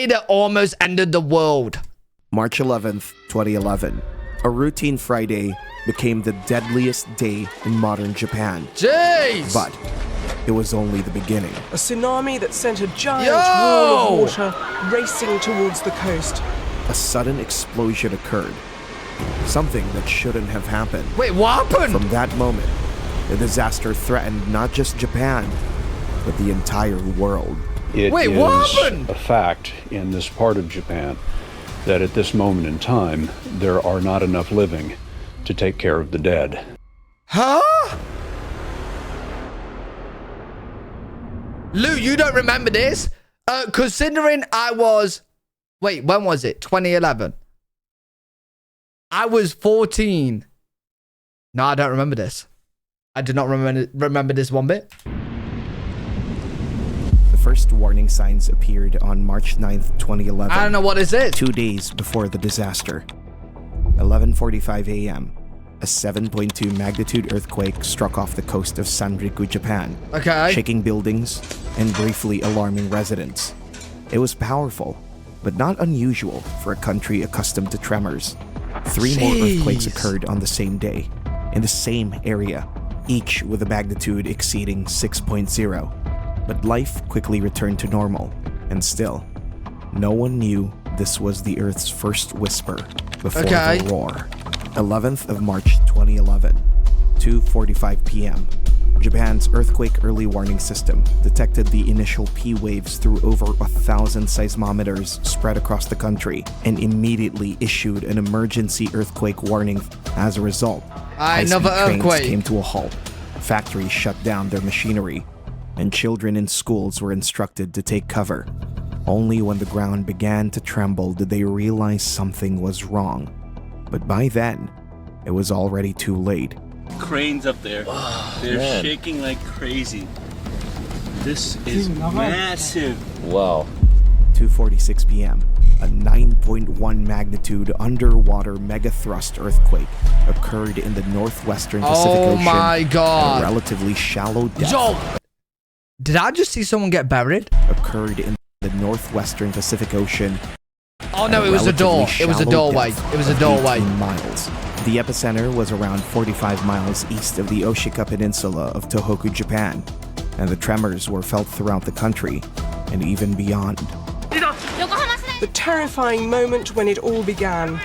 day that almost ended the world. March 11th, 2011. A routine Friday became the deadliest day in modern Japan. Jeez! But it was only the beginning. A tsunami that sent a giant wall of water racing towards the coast. A sudden explosion occurred. Something that shouldn't have happened. Wait, what happened? From that moment, the disaster threatened not just Japan, but the entire world. It Wait, is what happened? a fact in this part of Japan that at this moment in time, there are not enough living to take care of the dead. Huh? Lou, you don't remember this? Considering I was... Wait, when was it? 2011. I was 14. No, I don't remember this. I do not remember this one bit. The first warning signs appeared on March 9th, 2011. I don't know what this is. 2 days before the disaster. 11:45 a.m. A 7.2 magnitude earthquake struck off the coast of Sanriku, Japan, Okay. shaking buildings and briefly alarming residents. It was powerful, but not unusual for a country accustomed to tremors. 3 more earthquakes occurred on the same day, in the same area, each with a magnitude exceeding 6.0. But life quickly returned to normal, and still, no one knew this was the Earth's first whisper before the roar. 11th of March 2011, 2:45 p.m. Japan's earthquake early warning system detected the initial P waves through over 1,000 seismometers spread across the country and immediately issued an emergency earthquake warning. As a result, Another high-speed trains earthquake. came to a halt, factories shut down their machinery, and children in schools were instructed to take cover. Only when the ground began to tremble did they realize something was wrong. But by then, it was already too late. Cranes up there. They're shaking like crazy. This is massive. Wow. 2:46 p.m. A 9.1 magnitude underwater megathrust earthquake occurred in the northwestern Pacific Ocean. Oh my God. At a relatively shallow depth. Yo! Did I just see someone get buried? Occurred in the northwestern Pacific Ocean. Oh no, it was a door. It was a doorway. It was a doorway. 18 miles. The epicenter was around 45 miles east of the Oshika Peninsula of Tohoku, Japan, and the tremors were felt throughout the country and even beyond. The terrifying moment when it all began.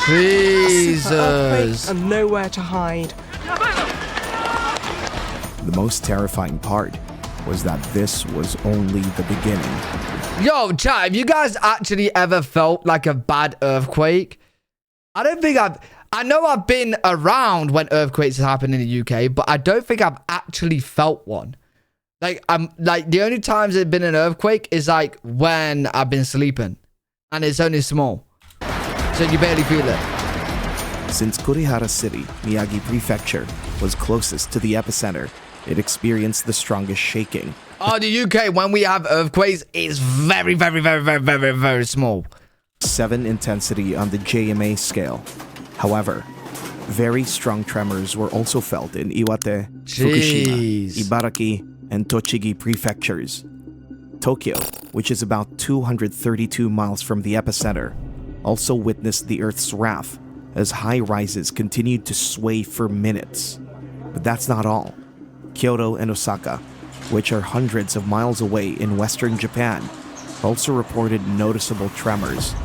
Jesus. Earthquake and nowhere to hide. The most terrifying part was that this was only the beginning. Yo, chat, have you guys actually ever felt like a bad earthquake? I don't think I know I've been around when earthquakes happen in the UK, but I don't think I've actually felt one. Like, the only times there's been an earthquake is like when I've been sleeping, and it's only small, so you barely feel it. Since Kurihara City, Miyagi Prefecture, was closest to the epicenter, it experienced the strongest shaking. Oh, the UK, when we have earthquakes, it's very, very, very, very, very, very small. 7 intensity on the JMA scale. However, very strong tremors were also felt in Iwate, Fukushima, Ibaraki, and Tochigi prefectures. Tokyo, which is about 232 miles from the epicenter, also witnessed the Earth's wrath as high rises continued to sway for minutes. But that's not all. Kyoto and Osaka, which are hundreds of miles away in western Japan, also reported noticeable tremors.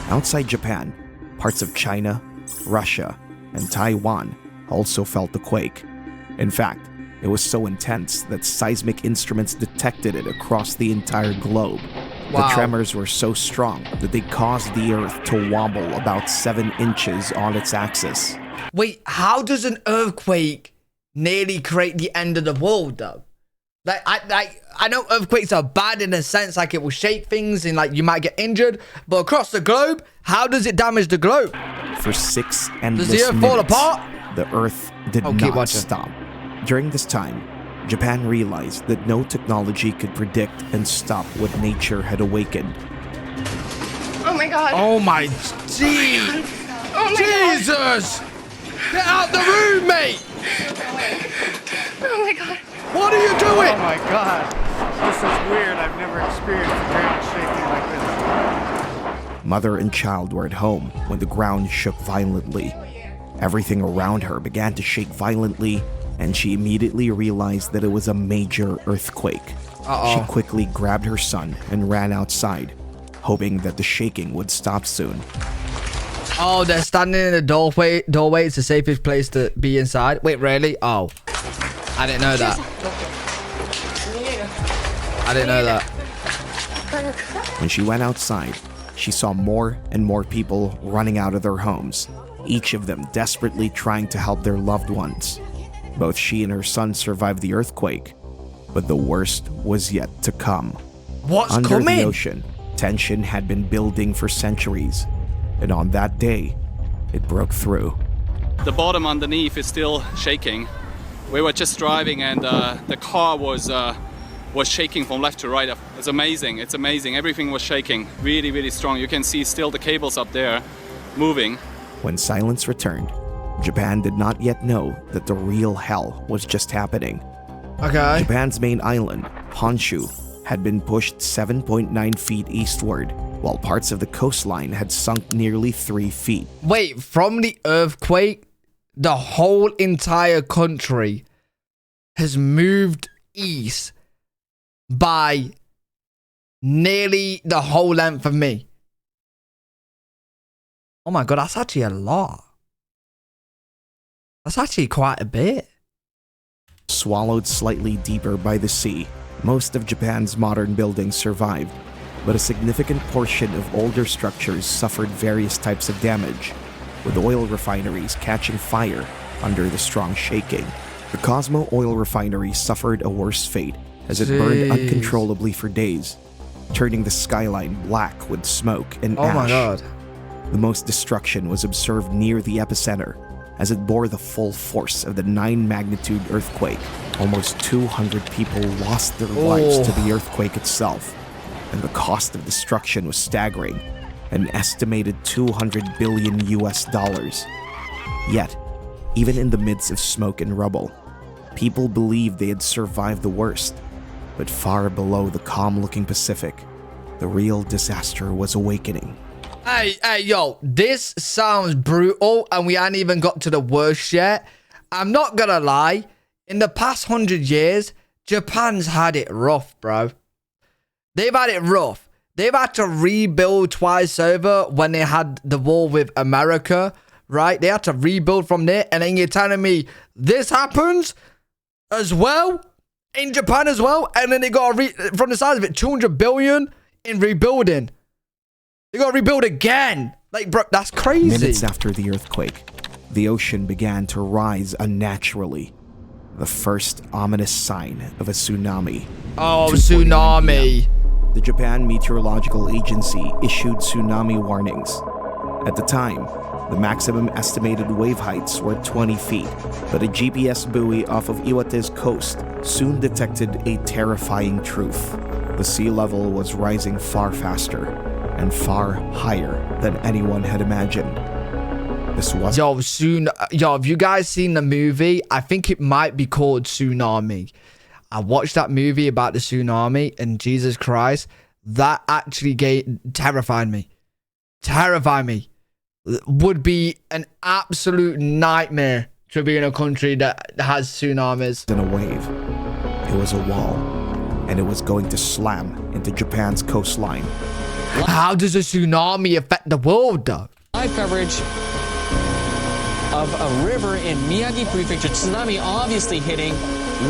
Outside Japan, parts of China, Russia, and Taiwan also felt the quake. In fact, it was so intense that seismic instruments detected it across the entire globe. Wow. The tremors were so strong that they caused the Earth to wobble about 7 inches on its axis. Wait, how does an earthquake nearly create the end of the world, though? I know earthquakes are bad in a sense, like it will shake things and like you might get injured, but across the globe, how does it damage the globe? For 6 endless Does the Earth minutes, fall apart? the Earth did keep not watching. stop. During this time, Japan realized that no technology could predict and stop what nature had awakened. Oh my God. Oh my gee! Oh my Jesus! Get out the room, mate! God. Oh my God. What are you doing? Oh my God, this is weird. never experienced the ground shaking like this. Mother and child were at home when the ground shook violently. Everything around her began to shake violently, and she immediately realized that it was a major earthquake. She quickly grabbed her son and ran outside, hoping that the shaking would stop soon. Oh, they're standing in the doorway. It's the safest place to be inside. Wait, really? Oh, I didn't know that. I didn't know that. When she went outside, she saw more and more people running out of their homes, each of them desperately trying to help their loved ones. Both she and her son survived the earthquake, but the worst was yet to come. What's Under coming? the ocean, tension had been building for centuries, and on that day, it broke through. The bottom underneath is still shaking. We were just driving, and the car was shaking from left to right. It's amazing. It's amazing. Everything was shaking really, really strong. You can see still the cables up there moving. When silence returned, Japan did not yet know that the real hell was just happening. Okay. Japan's main island, Honshu, had been pushed 7.9 feet eastward, while parts of the coastline had sunk nearly 3 feet. Wait, from the earthquake, the whole entire country has moved east by nearly the whole length of me. Oh my god, that's actually a lot. That's actually quite a bit. Swallowed slightly deeper by the sea, most of Japan's modern buildings survived, but a significant portion of older structures suffered various types of damage, with oil refineries catching fire under the strong shaking. The Cosmo oil refinery suffered a worse fate as it burned uncontrollably for days, turning the skyline black with smoke and ash. Oh my god. The most destruction was observed near the epicenter, as it bore the full force of the 9-magnitude earthquake. Almost 200 people lost their lives to the earthquake itself, and the cost of destruction was staggering, an estimated $200 billion US. Yet, even in the midst of smoke and rubble, people believed they had survived the worst. But far below the calm-looking Pacific, the real disaster was awakening. Hey, yo, this sounds brutal, and we ain't even got to the worst yet. I'm not gonna lie, in the past 100 years, Japan's had it rough, bro. They've had it rough. They've had to rebuild twice over when they had the war with America, right? They had to rebuild from there, and then you're telling me this happens as well in Japan as well, and then they got from the size of it, 200 billion in rebuilding. They got to rebuild again. Like, bro, that's crazy. Minutes after the earthquake, the ocean began to rise unnaturally. The first ominous sign of a tsunami. Oh, tsunami. The Japan Meteorological Agency issued tsunami warnings. At the time, the maximum estimated wave heights were 20 feet, but a GPS buoy off of Iwate's coast soon detected a terrifying truth. The sea level was rising far faster and far higher than anyone had imagined. This was Yo, have you guys seen the movie? I think it might be called Tsunami. I watched that movie about the tsunami, and Jesus Christ, that actually terrified me. Terrified me. Would be an absolute nightmare to be in a country that has tsunamis. in a wave. It was a wall, and it was going to slam into Japan's coastline. How does a tsunami affect the world, though? Live coverage of a river in Miyagi Prefecture. Tsunami obviously hitting,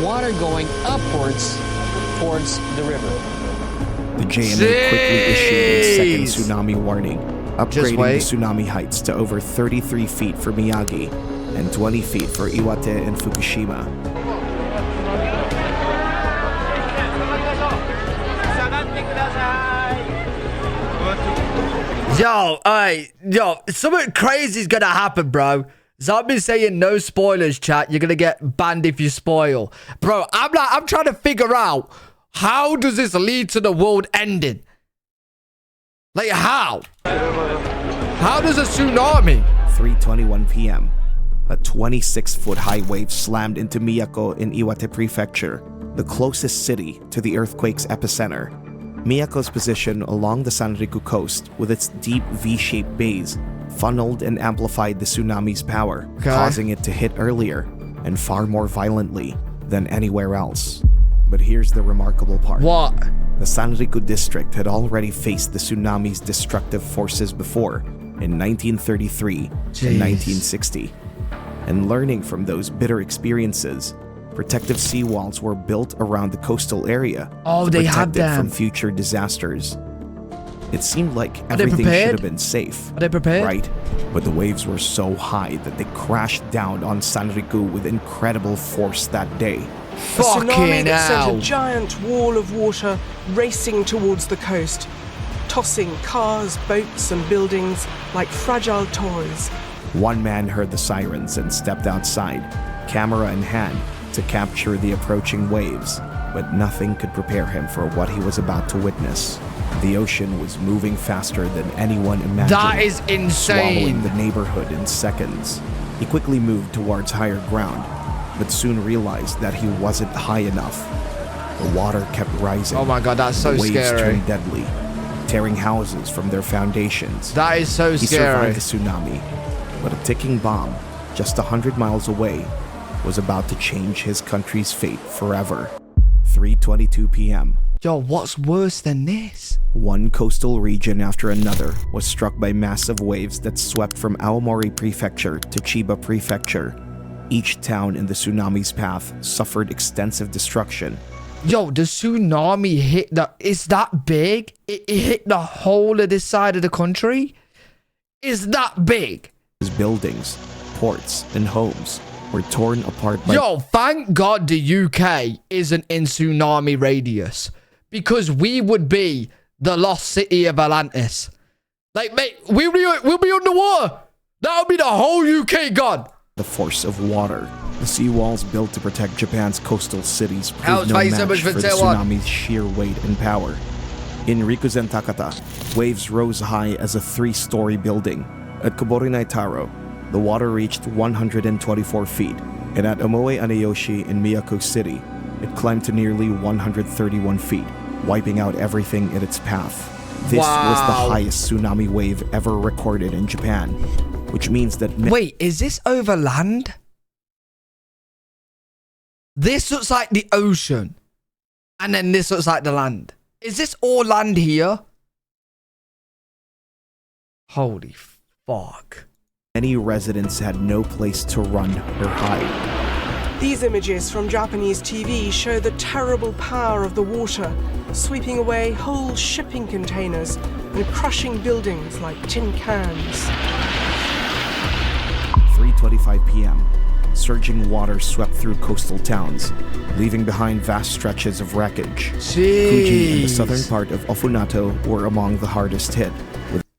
water going upwards towards the river. The JMA quickly issued a second tsunami warning, upgrading the tsunami heights to over 33 feet for Miyagi and 20 feet for Iwate and Fukushima. Yo, something crazy is gonna happen, bro. Zombie saying no spoilers, chat. You're gonna get banned if you spoil. Bro, I'm trying to figure out, how does this lead to the world ending? Like, how? How does a tsunami? 3:21 p.m. A 26-foot high wave slammed into Miyako in Iwate Prefecture, the closest city to the earthquake's epicenter. Miyako's position along the Sanriku coast with its deep V-shaped bays funneled and amplified the tsunami's power, causing it to hit earlier and far more violently than anywhere else. But here's the remarkable part. What? The Sanriku district had already faced the tsunami's destructive forces before in 1933 and 1960. And learning from those bitter experiences, protective seawalls were built around the coastal area to they protect have it them from future disasters. It seemed like Are they everything prepared? should have been safe. Are they prepared? Right? But the waves were so high that they crashed down on Sanriku with incredible force that day. A tsunami Fucking that sent hell. a giant wall of water racing towards the coast, tossing cars, boats, and buildings like fragile toys. One man heard the sirens and stepped outside, camera in hand, to capture the approaching waves, but nothing could prepare him for what he was about to witness. The ocean was moving faster than anyone imagined. That is swallowing insane. the neighborhood in seconds. He quickly moved towards higher ground, but soon realized that he wasn't high enough. The water kept rising. Oh my god, that's so the waves scary. turned deadly, tearing houses from their foundations. That is so He scary. survived the tsunami, but a ticking bomb, just 100 miles away, was about to change his country's fate forever. 3:22 p.m. Yo, what's worse than this? One coastal region after another was struck by massive waves that swept from Aomori Prefecture to Chiba Prefecture. Each town in the tsunami's path suffered extensive destruction. Yo, the tsunami hit it's that big? It hit the whole of this side of the country? It's that big? His buildings, ports, and homes were torn apart by... Yo, thank God the UK isn't in tsunami radius. Because we would be the lost city of Atlantis. Like, mate, we'll be underwater. That would be the whole UK gone. the force of water. The seawalls built to protect Japan's coastal cities Alex, proved no thank you match so much for for the Taiwan. tsunami's sheer weight and power. In Rikuzen Takata, waves rose high as a 3-story building. At Koborinai Taro, the water reached 124 feet, and at Omoe Aneyoshi in Miyako City, it climbed to nearly 131 feet, wiping out everything in its path. This was the Wow. highest tsunami wave ever recorded in Japan, which means that... Wait, is this over land? This looks like the ocean. And then this looks like the land. Is this all land here? Holy fuck. Many residents had no place to run or hide. These images from Japanese TV show the terrible power of the water, sweeping away whole shipping containers and crushing buildings like tin cans. 3:25 p.m. Surging water swept through coastal towns, leaving behind vast stretches of wreckage. Fuji and the southern part of Ofunato were among the hardest hit.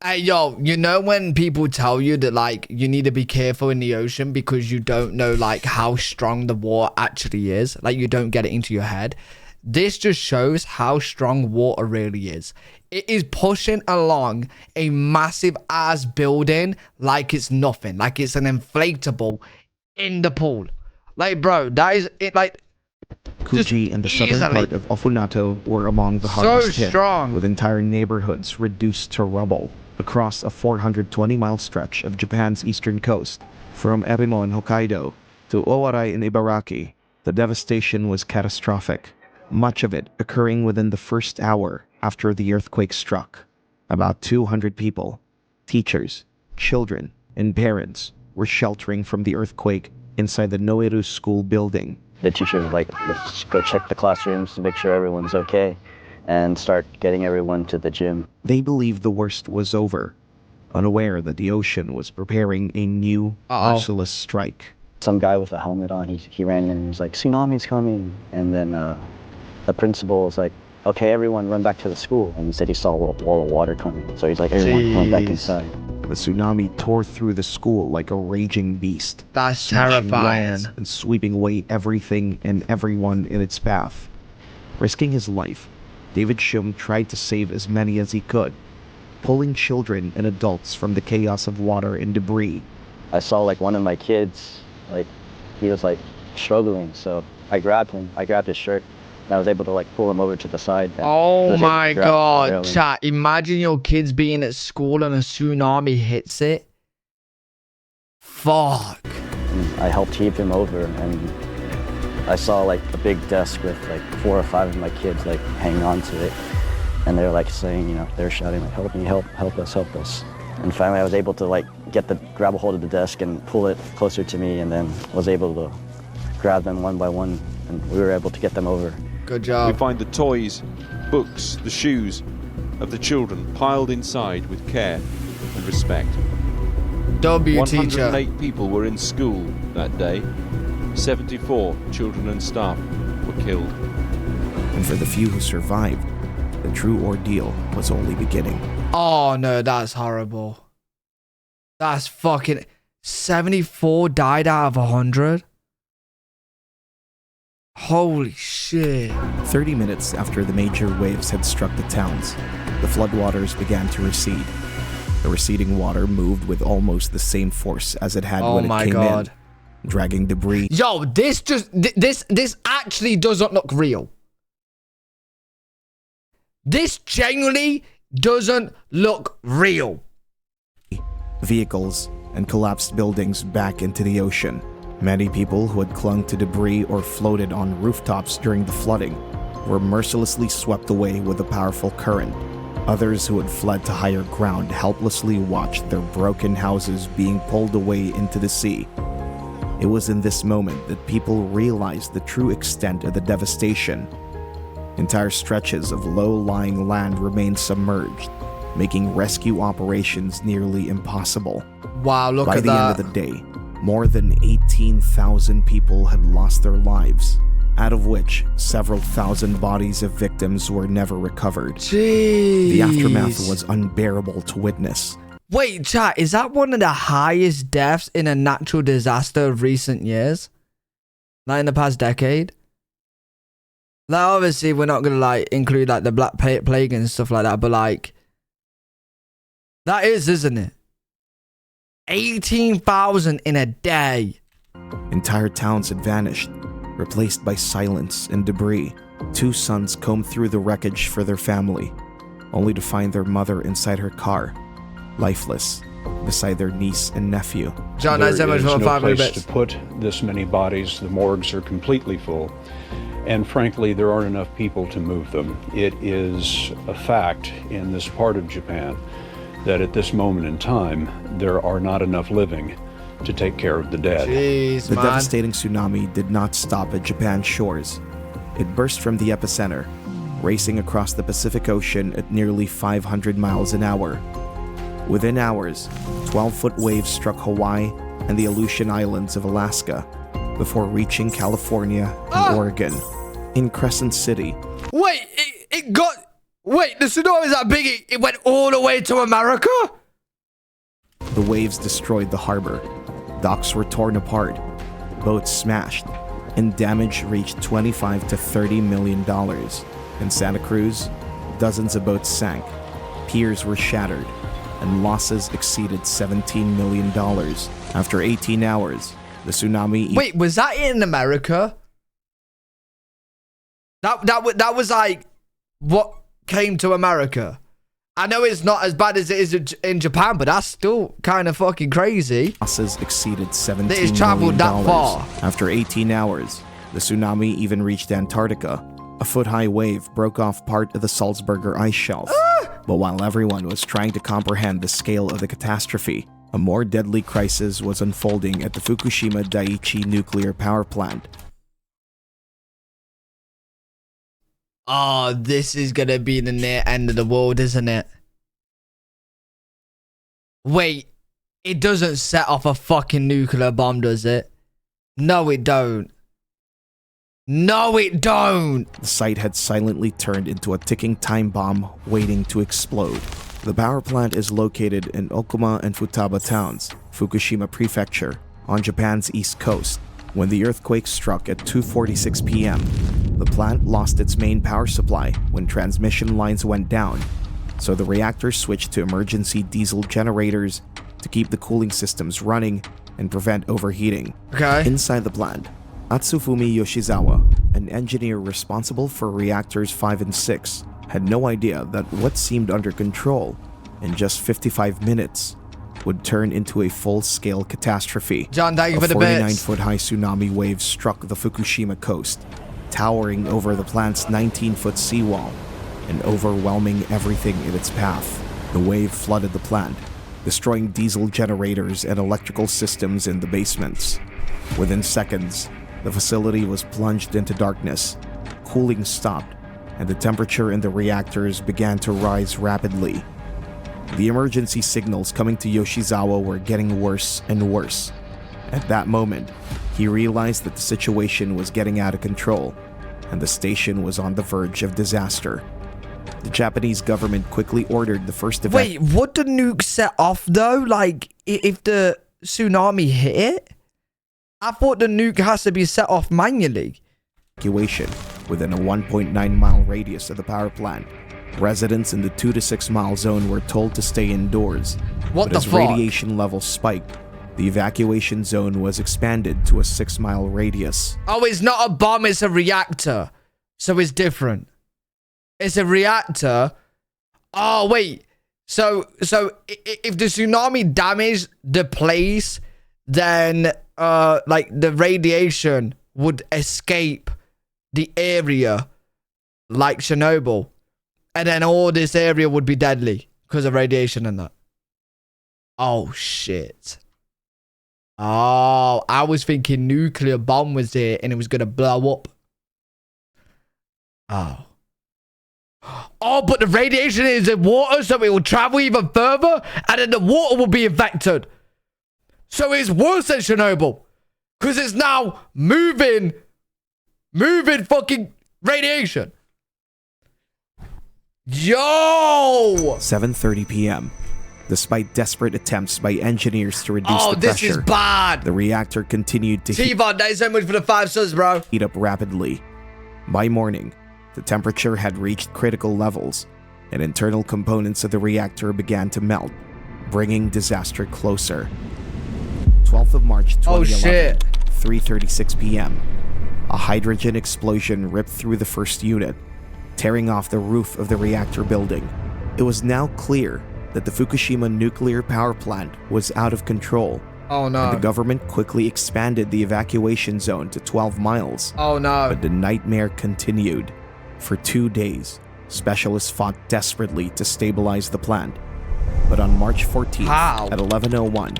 Hey, yo, you know when people tell you that, like, you need to be careful in the ocean because you don't know, like, how strong the water actually is? Like, you don't get it into your head. This just shows how strong water really is. It is pushing along a massive ass building like it's nothing. Like it's an inflatable in the pool. Like, bro, that is it. Like, Fuji and the southern easily. part of Ofunato were among the So hardest hit, strong. with entire neighborhoods reduced to rubble across a 420-mile stretch of Japan's eastern coast. From Erimo in Hokkaido to Owarai in Ibaraki, the devastation was catastrophic, much of it occurring within the first hour after the earthquake struck. About 200 people, teachers, children, and parents were sheltering from the earthquake inside the Noeru school building. The teacher was like, let's go check the classrooms to make sure everyone's okay and start getting everyone to the gym. They believed the worst was over, unaware that the ocean was preparing a new merciless strike. Some guy with a helmet on, he ran in and he was like, tsunami's coming. And then the principal was like, okay, everyone run back to the school. And he said he saw a wall of water coming. So he's like, everyone run back inside. The tsunami tore through the school like a raging beast. that's smashing terrifying. walls and sweeping away everything and everyone in its path. Risking his life, David Shum tried to save as many as he could, pulling children and adults from the chaos of water and debris. I saw like one of my kids, like he was like struggling. So I grabbed him, I grabbed his shirt I was able to like pull him over to the side. And Oh was able to my grab the god, railing. chat. Imagine your kids being at school and a tsunami hits it. Fuck. And I helped heave him over, and I saw like a big desk with like 4 or 5 of my kids like hanging on to it. And they're like saying, you know, they're shouting like, help me, help us, help us. And finally I was able to like grab a hold of the desk and pull it closer to me, and then was able to grab them one by one, and we were able to get them over. Good We job. find the toys, books, the shoes of the children piled inside with care and respect. W teacher. 108 people were in school that day. 74 children and staff were killed. And for the few who survived, the true ordeal was only beginning. Oh no, that's horrible. That's fucking 74 died out of 100. Holy shit. 30 minutes after the major waves had struck the towns, the floodwaters began to recede. The receding water moved with almost the same force as it had Oh when it my came god. in, dragging debris. Yo, this actually doesn't look real. This genuinely doesn't look real. Vehicles and collapsed buildings back into the ocean. Many people who had clung to debris or floated on rooftops during the flooding were mercilessly swept away with a powerful current. Others who had fled to higher ground helplessly watched their broken houses being pulled away into the sea. It was in this moment that people realized the true extent of the devastation. Entire stretches of low-lying land remained submerged, making rescue operations nearly impossible. Wow, look By at the that. end of the day, more than 18,000 people had lost their lives, out of which several thousand bodies of victims were never recovered. Jeez. The aftermath was unbearable to witness. Wait, chat, is that one of the highest deaths in a natural disaster of recent years? Like in the past decade? Like, obviously, we're not gonna like include like the Black Plague and stuff like that, but like, that is, isn't it? 18,000 in a day. Entire towns had vanished, replaced by silence and debris. 2 sons combed through the wreckage for their family, only to find their mother inside her car, lifeless, beside their niece and nephew. John, There that's so much is for no 5 place minutes. to put this many bodies. The morgues are completely full. And frankly, there aren't enough people to move them. It is a fact in this part of Japan that at this moment in time, there are not enough living to take care of the dead. Jeez, The man. devastating tsunami did not stop at Japan's shores. It burst from the epicenter, racing across the Pacific Ocean at nearly 500 miles an hour. Within hours, 12-foot waves struck Hawaii and the Aleutian Islands of Alaska, before reaching California and Oregon. In Crescent City, Wait, it got... Wait, the tsunami was that big, it went all the way to America? the waves destroyed the harbor. Docks were torn apart, boats smashed, and damage reached $25 to $30 million. In Santa Cruz, dozens of boats sank, piers were shattered, and losses exceeded $17 million. After 18 hours, the tsunami... Wait, was that in America? That was like what came to America. I know it's not as bad as it is in Japan, but that's still kind of fucking crazy. Losses exceeded $17 That it's traveled million. that far. After 18 hours, the tsunami even reached Antarctica. A foot-high wave broke off part of the Salzburger ice shelf. But while everyone was trying to comprehend the scale of the catastrophe, a more deadly crisis was unfolding at the Fukushima Daiichi nuclear power plant. Oh, this is gonna be the near end of the world, isn't it? Wait, it doesn't set off a fucking nuclear bomb, does it? No, it don't. No, it don't. The site had silently turned into a ticking time bomb waiting to explode. The power plant is located in Okuma and Futaba towns, Fukushima Prefecture, on Japan's east coast. When the earthquake struck at 2:46 p.m., the plant lost its main power supply when transmission lines went down, so the reactor switched to emergency diesel generators to keep the cooling systems running and prevent overheating. Okay. Inside the plant, Atsufumi Yoshizawa, an engineer responsible for reactors 5 and 6 had no idea that what seemed under control in just 55 minutes would turn into a full-scale catastrophe. John, thank you for the A bits. 49-foot-high tsunami wave struck the Fukushima coast, towering over the plant's 19-foot seawall and overwhelming everything in its path. The wave flooded the plant, destroying diesel generators and electrical systems in the basements. Within seconds, the facility was plunged into darkness, cooling stopped, and the temperature in the reactors began to rise rapidly. The emergency signals coming to Yoshizawa were getting worse and worse. At that moment, he realized that the situation was getting out of control, and the station was on the verge of disaster. The Japanese government quickly ordered the first Wait, would the nuke set off though? Like, if the tsunami hit it? I thought the nuke has to be set off manually. Evacuation within a 1.9 mile radius of the power plant. Residents in the 2 to 6 mile zone were told to stay indoors. What but the as fuck? radiation levels spiked, the evacuation zone was expanded to a 6 mile radius. Oh, it's not a bomb, it's a reactor. So it's different. It's a reactor. Oh, wait. So if the tsunami damaged the place, then like the radiation would escape the area like Chernobyl. And then all this area would be deadly because of radiation and that. Oh, shit. Oh, I was thinking nuclear bomb was there and it was going to blow up. Oh. Oh, but the radiation is in water, so it will travel even further, and then the water will be infected. So it's worse than Chernobyl. Because it's now moving fucking radiation. Yo! 7:30 p.m. Despite desperate attempts by engineers to reduce the this pressure, is bad. the reactor continued to T-Von, thanks so much for the 5 stars, bro. heat up rapidly. By morning, the temperature had reached critical levels, and internal components of the reactor began to melt, bringing disaster closer. 12th of March 2011, Oh, shit. 3:36 p.m. A hydrogen explosion ripped through the first unit, tearing off the roof of the reactor building. It was now clear that the Fukushima nuclear power plant was out of control. Oh, no. And the government quickly expanded the evacuation zone to 12 miles. Oh, no. But the nightmare continued. For 2 days, specialists fought desperately to stabilize the plant. But on March 14th, at 11:01,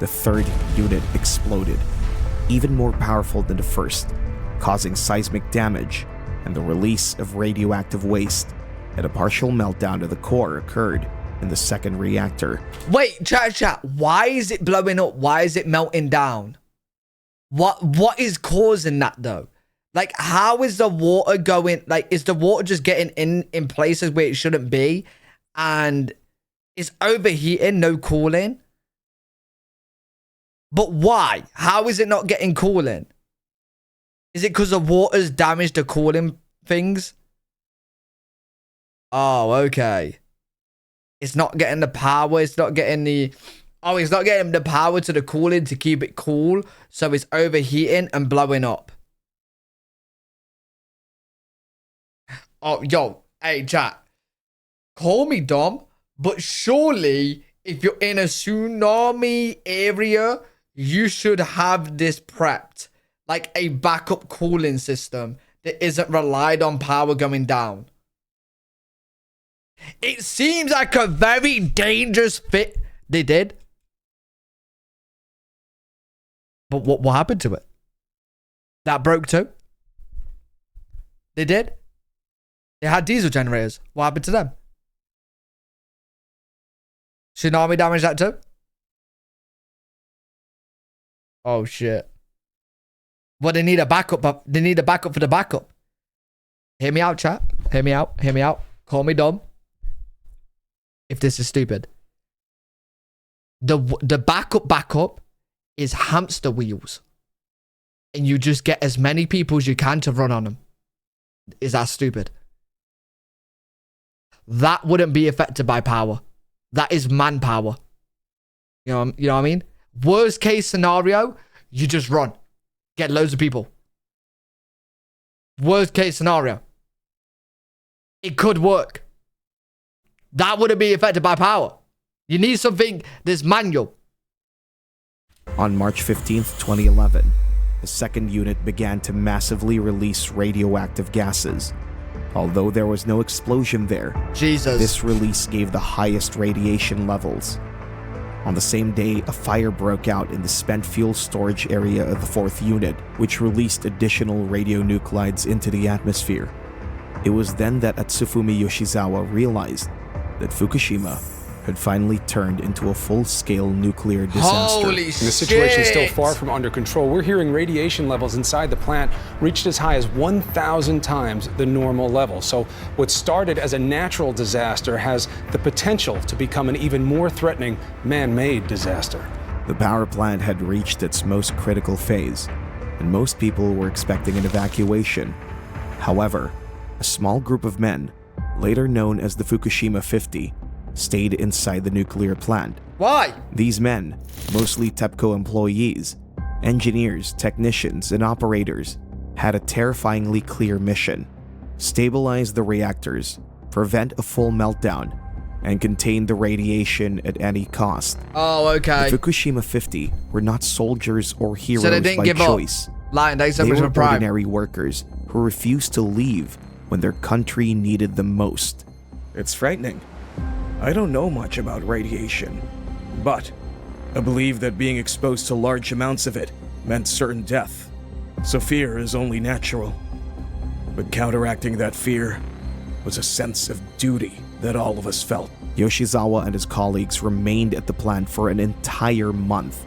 the third unit exploded, even more powerful than the first, causing seismic damage and the release of radioactive waste, and a partial meltdown of the core occurred in the second reactor. Wait, chat. Why is it blowing up? Why is it melting down? What is causing that though? Like, how is the water going? Like, is the water just getting in places where it shouldn't be? And it's overheating, no cooling? But why? How is it not getting cooling? Is it because the water's damaged the cooling things? Oh, okay. It's not getting the power. It's not getting the... Oh, it's not getting the power to the cooling to keep it cool. So it's overheating and blowing up. Oh, yo. Hey, chat. Call me dumb, but surely if you're in a tsunami area, you should have this prepped. Like a backup cooling system that isn't relied on power going down. It seems like a very dangerous fit. They did. But what happened to it? That broke too? They did? They had diesel generators. What happened to them? Tsunami damaged that too? Oh shit. Well, they need a backup, but they need a backup for the backup. Hear me out, chat. Hear me out. Hear me out. Call me dumb if this is stupid. The backup is hamster wheels. And you just get as many people as you can to run on them. Is that stupid? That wouldn't be affected by power. That is manpower. You know what I mean? Worst case scenario, you just run. Get loads of people. Worst case scenario. It could work. That wouldn't be affected by power. You need something that's manual. On March 15th, 2011, the second unit began to massively release radioactive gases. Although there was no explosion there, this release gave the highest radiation levels. On the same day, a fire broke out in the spent fuel storage area of the fourth unit, which released additional radionuclides into the atmosphere. It was then that Atsufumi Yoshizawa realized that Fukushima had finally turned into a full-scale nuclear disaster. And the situation is still far from under control. We're hearing radiation levels inside the plant reached as high as 1,000 times the normal level. So what started as a natural disaster has the potential to become an even more threatening man-made disaster. The power plant had reached its most critical phase, and most people were expecting an evacuation. However, a small group of men, later known as the Fukushima 50, stayed inside the nuclear plant. Why? These men, mostly TEPCO employees, engineers, technicians, and operators, had a terrifyingly clear mission: stabilize the reactors, prevent a full meltdown, and contain the radiation at any cost. Oh, okay. The Fukushima 50 were not soldiers or heroes So they didn't by give choice. Up. They were ordinary workers who refused to leave when their country needed them most. It's frightening. I don't know much about radiation, but I believe that being exposed to large amounts of it meant certain death, so fear is only natural. But counteracting that fear was a sense of duty that all of us felt. Yoshizawa and his colleagues remained at the plant for an entire month,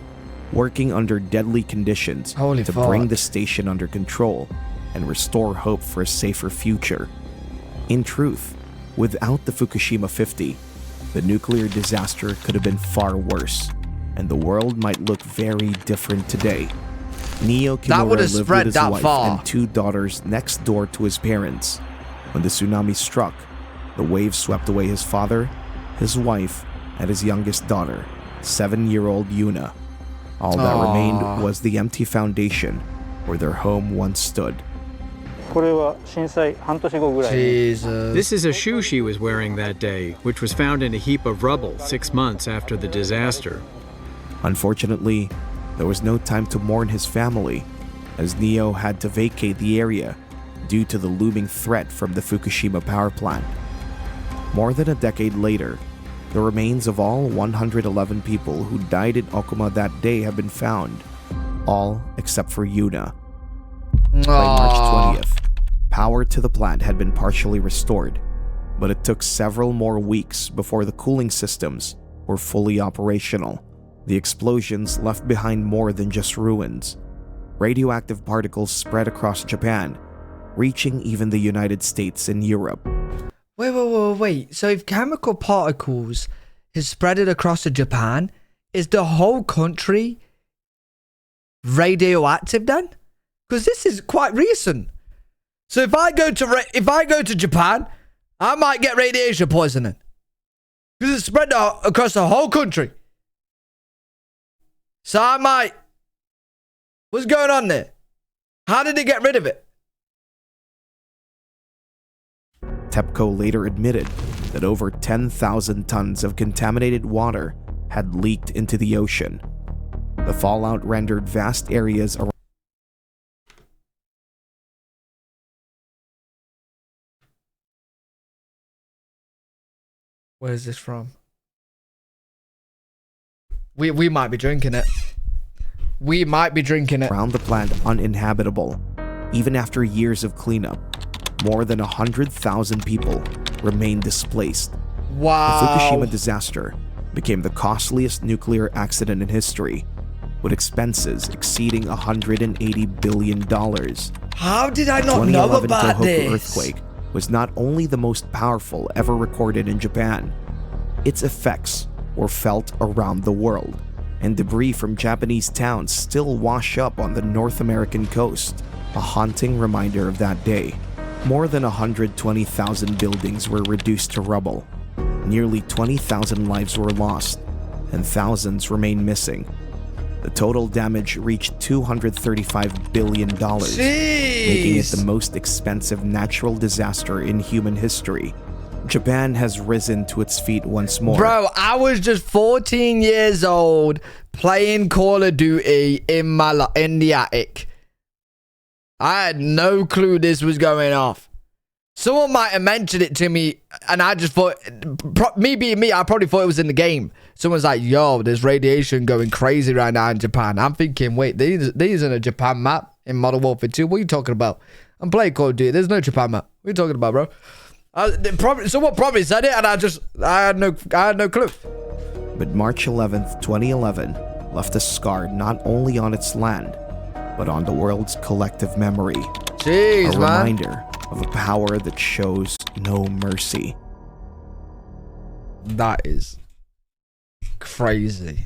working under deadly conditions to bring the station under control and restore hope for a safer future. In truth, without the Fukushima 50, the nuclear disaster could have been far worse, and the world might look very different today. Neo Kimura lived with his wife and two daughters next door to his parents. When the tsunami struck, the waves swept away his father, his wife, and his youngest daughter, 7-year-old Yuna. All that remained was the empty foundation where their home once stood. This is a shoe she was wearing that day, which was found in a heap of rubble 6 months after the disaster. Unfortunately, there was no time to mourn his family, as Neo had to vacate the area due to the looming threat from the Fukushima power plant. More than a decade later, the remains of all 111 people who died in Okuma that day have been found, all except for Yuna. By March 20th, power to the plant had been partially restored, but it took several more weeks before the cooling systems were fully operational. The explosions left behind more than just ruins. Radioactive particles spread across Japan, reaching even the United States and Europe. Wait. So if chemical particles is spread across Japan, is the whole country radioactive then? Because this is quite recent. So if I go to Japan, I might get radiation poisoning because it's spread across the whole country. So I might. What's going on there? How did they get rid of it? TEPCO later admitted that over 10,000 tons of contaminated water had leaked into the ocean. The fallout rendered vast areas around. Where is this from? We might be drinking it. We might be drinking it. Around the plant uninhabitable. Even after years of cleanup, more than 100,000 people remain displaced. Wow. The Fukushima disaster became the costliest nuclear accident in history, with expenses exceeding $180 billion. How did I not know about Tohoku this? Earthquake was not only the most powerful ever recorded in Japan, its effects were felt around the world, and debris from Japanese towns still wash up on the North American coast, a haunting reminder of that day. More than 120,000 buildings were reduced to rubble. Nearly 20,000 lives were lost, and thousands remain missing. The total damage reached $235 billion, making it the most expensive natural disaster in human history. Japan has risen to its feet once more. Bro, I was just 14 years old playing Call of Duty in the attic. I had no clue this was going off. Someone might have mentioned it to me, and I just thought, me being me, I probably thought it was in the game. Someone's like, yo, there's radiation going crazy right now in Japan. I'm thinking, wait, these in a Japan map in Modern Warfare 2? What are you talking about? I'm playing Call of Duty. There's no Japan map. What are you talking about, bro? Someone probably said it, and I had no clue. But March 11th, 2011 left a scar not only on its land, but on the world's collective memory. Jeez, a man. Reminder of a power that shows no mercy. That is crazy.